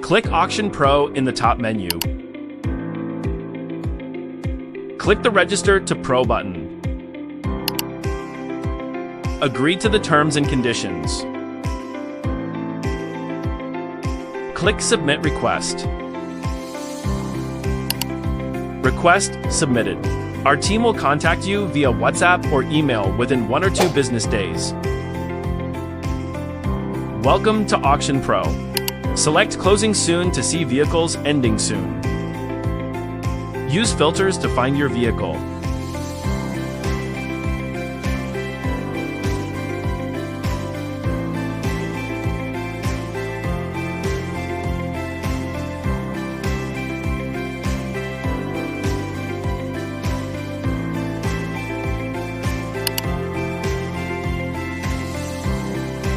Click Auction Pro in the top menu. Click the Register to Pro button. Agree to the terms and conditions. Click Submit Request. Request submitted. Our team will contact you via WhatsApp or email within 1 or 2 business days. Welcome to Auction Pro. Select Closing Soon to see vehicles ending soon. Use filters to find your vehicle.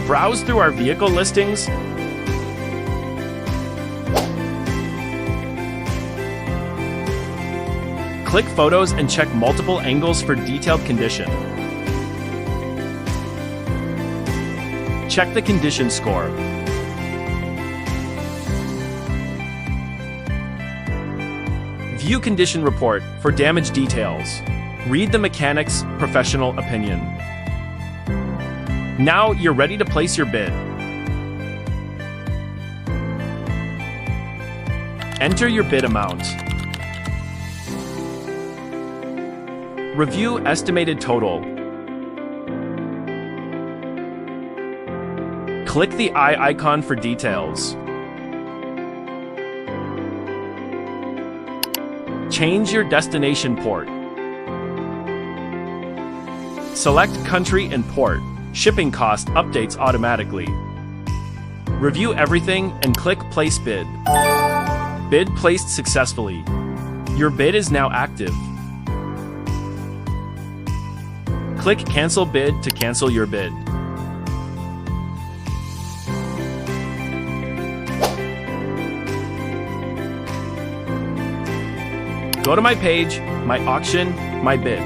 Browse through our vehicle listings. Click Photos and check multiple angles for detailed condition. Check the condition score. View condition report for damage details. Read the mechanic's professional opinion. Now you're ready to place your bid. Enter your bid amount. Review estimated total. Click the eye icon for details. Change your destination port. Select country and port. Shipping cost updates automatically. Review everything and click Place Bid. Bid placed successfully. Your bid is now active. Click Cancel Bid to cancel your bid. Go to my page, my auction, my bid.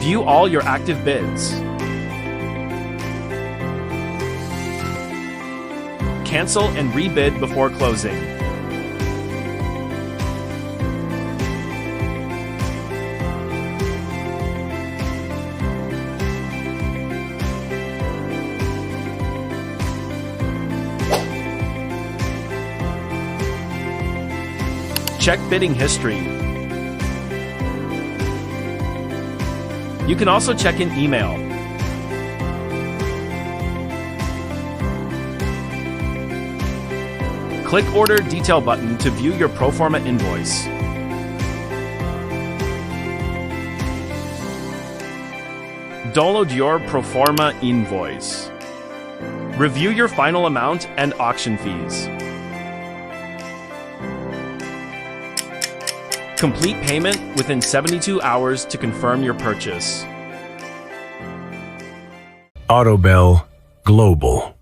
View all your active bids. Cancel and rebid before closing. Check bidding history. You can also check in email. Click Order Detail button to view your pro forma invoice. Download your pro forma invoice. Review your final amount and auction fees. Complete payment within 72 hours to confirm your purchase. Autobell Global.